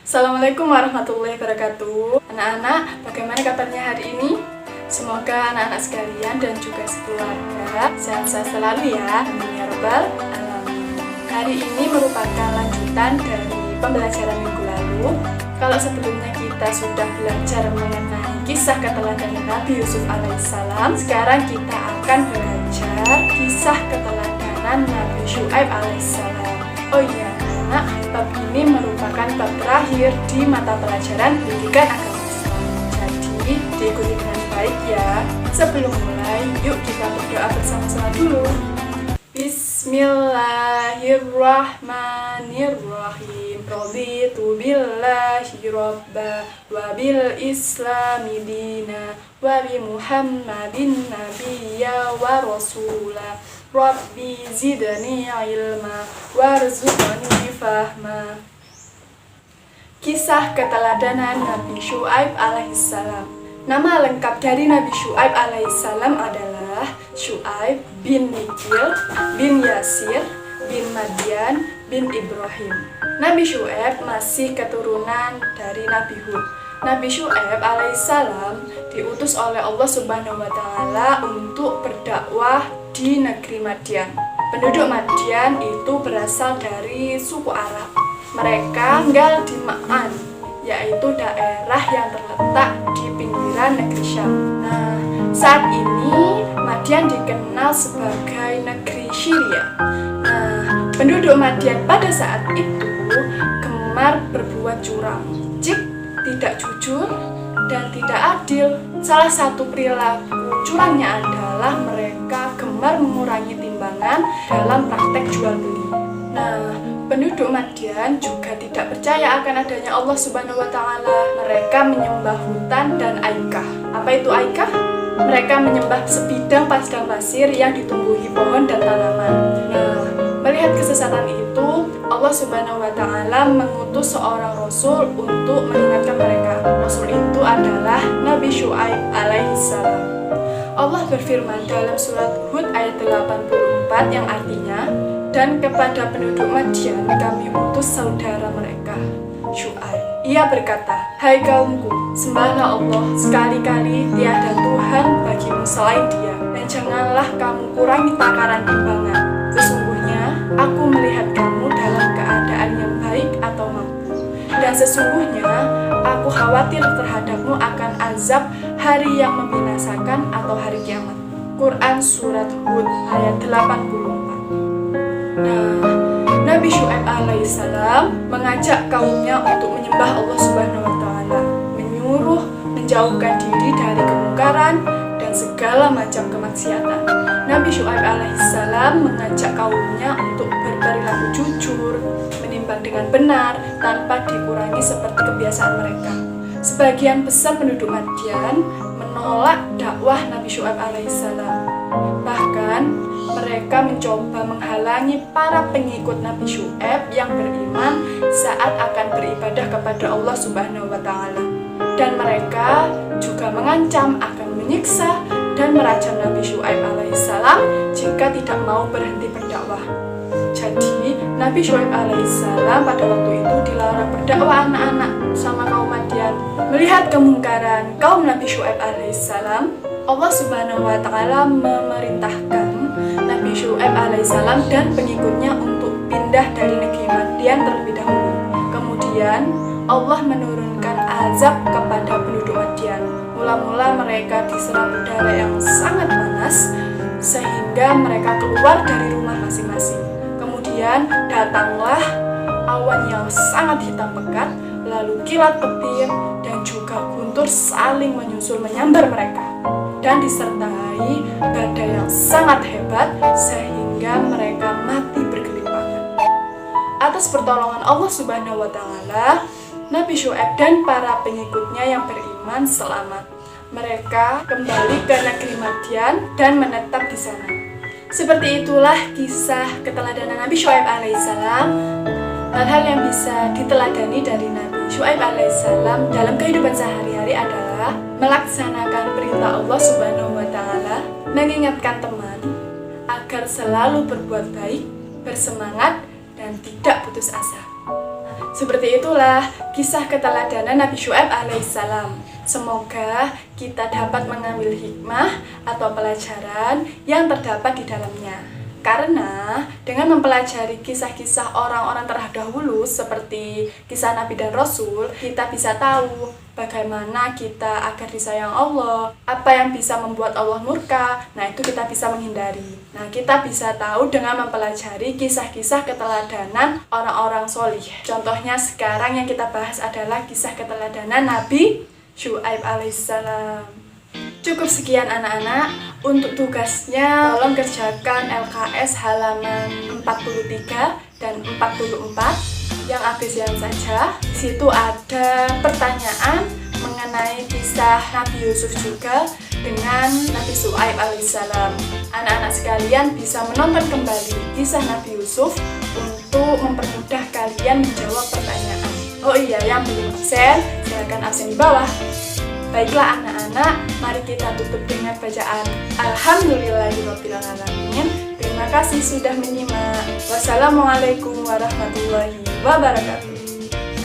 Assalamualaikum warahmatullahi wabarakatuh. Anak-anak, bagaimana kabarnya hari ini? Semoga anak-anak sekalian dan juga sekeluarga sehat-sehat selalu ya. Amin ya rabbal alamin. Hari ini merupakan lanjutan dari pembelajaran minggu lalu. Kalau sebelumnya kita sudah belajar mengenai kisah keteladanan Nabi Yusuf alaihissalam, sekarang kita akan belajar kisah keteladanan Nabi Syuaib alaihissalam. Oh iya, anak, bab ini merupakan bab terakhir di mata pelajaran pendidikan agama Islam. Jadi, diikuti dengan baik ya. Sebelum mulai, yuk kita berdoa bersama-sama dulu. Bismillahirrahmanirrahim. Raditu billahi robba wa bil islami dina wa bi muhammadin nabiyya wa rasula. Rabbi zidni ilma warzuqni fahma. Kisah keteladanan Nabi Syuaib alaihissalam. Nama lengkap dari Nabi Syuaib alaihissalam adalah Syuaib bin Mikil bin Yasir bin Madian bin Ibrahim. Nabi Syuaib masih keturunan dari Nabi Hud. Nabi Syuaib alaihissalam diutus oleh Allah Subhanahu wa Ta'ala untuk berdakwah di negeri Madian. Penduduk Madian itu berasal dari suku Arab. Mereka tinggal di Ma'an, yaitu daerah yang terletak di pinggiran negeri Syam. Nah, saat ini Madian dikenal sebagai negeri Syria. Nah, penduduk Madian pada saat itu gemar berbuat curang, tidak jujur, dan tidak adil. Salah satu perilaku curangnya adalah mereka gemar mengurangi timbangan dalam praktek jual beli. Nah, penduduk Madian juga tidak percaya akan adanya Allah Subhanahu wa Ta'ala. Mereka menyembah hutan dan aikah. Apa itu aikah? Mereka menyembah sebidang padang pasir yang ditumbuhi pohon dan tanaman. Nah, melihat kesesatan itu, Allah Subhanahu wa Ta'ala mengutus seorang rasul untuk mengingatkan mereka. Rasul itu adalah Nabi Syuaib alaihissalam. Allah berfirman dalam surat Hud ayat 84 yang artinya, dan kepada penduduk Madian kami utus saudara mereka, Syuaib. Ia berkata, hai kaumku, sembahlah Allah, sekali-kali tiada Tuhan bagimu selain Dia, dan janganlah kamu kurangi takaran timbangan. Sesungguhnya aku melihat kamu dalam keadaan yang baik atau mampu, dan sesungguhnya aku khawatir terhadapmu akan azab hari yang membinasakan atau hari kiamat. Quran Surat Hud ayat 84. Nah, Nabi Syuaib alaihissalam mengajak kaumnya untuk menyembah Allah Subhanahu wa Ta'ala, menyuruh menjauhkan diri dari kemungkaran dan segala macam kemaksiatan. Nabi Syuaib alaihissalam mengajak kaumnya untuk berperilaku jujur, menimbang dengan benar tanpa dikurangi seperti kebiasaan mereka. Sebagian besar penduduk Madian menolak dakwah Nabi Syuaib alaihissalam. Bahkan mereka mencoba menghalangi para pengikut Nabi Syuaib yang beriman saat akan beribadah kepada Allah Subhanahu wa Ta'ala. Dan mereka juga mengancam akan menyiksa dan merajam Nabi Syuaib alaihissalam jika tidak mau berhenti berdakwah. Jadi, Nabi Syuaib alaihissalam pada waktu itu dilarang berdakwah anak-anak sama kaum Madian. Melihat kemungkaran kaum Nabi Syuaib alaihissalam, Allah Subhanahu wa Ta'ala memerintahkan Nabi Syuaib alaihissalam dan pengikutnya untuk pindah dari negeri Madian terlebih dahulu. Kemudian Allah menurunkan azab kepada penduduk Madian. Mula-mula mereka diserang udara yang sangat panas sehingga mereka keluar dari rumah masing-masing. Kemudian datanglah awan yang sangat hitam pekat, lalu kilat petir dan juga guntur saling menyusul menyambar mereka, dan disertai badai yang sangat hebat sehingga mereka mati bergelimpangan. Atas pertolongan Allah Subhanahu wa Ta'ala, Nabi Syuaib dan para pengikutnya yang beriman selamat. Mereka kembali ke negeri Madian dan menetap di sana. Seperti itulah kisah keteladanan Nabi Syuaib alaihissalam. Hal-hal yang bisa diteladani dari Nabi Syuaib alaihissalam dalam kehidupan sehari-hari adalah melaksanakan perintah Allah Subhanahu wa Ta'ala, mengingatkan teman agar selalu berbuat baik, bersemangat, dan tidak putus asa. Seperti itulah kisah keteladanan Nabi Syuaib alaihissalam. Semoga kita dapat mengambil hikmah atau pelajaran yang terdapat di dalamnya. Karena dengan mempelajari kisah-kisah orang-orang terdahulu seperti kisah Nabi dan Rasul, kita bisa tahu bagaimana kita agar disayang Allah, apa yang bisa membuat Allah murka, nah itu kita bisa menghindari. Nah kita bisa tahu dengan mempelajari kisah-kisah keteladanan orang-orang solih. Contohnya sekarang yang kita bahas adalah kisah keteladanan Nabi Syuaib alaihissalam. Cukup sekian anak-anak, untuk tugasnya tolong kerjakan LKS halaman 43 dan 44 yang abisian saja. Di situ ada pertanyaan mengenai kisah Nabi Yusuf juga dengan Nabi Syuaib alaihissalam. Anak-anak sekalian bisa menonton kembali kisah Nabi Yusuf untuk mempermudah kalian menjawab pertanyaan. Oh iya, yang belum absen, silakan absen di bawah. Baiklah anak-anak, mari kita tutup dengan bacaan Alhamdulillahirrabbilalamin. Terima kasih sudah menyimak. Wassalamualaikum warahmatullahi wabarakatuh.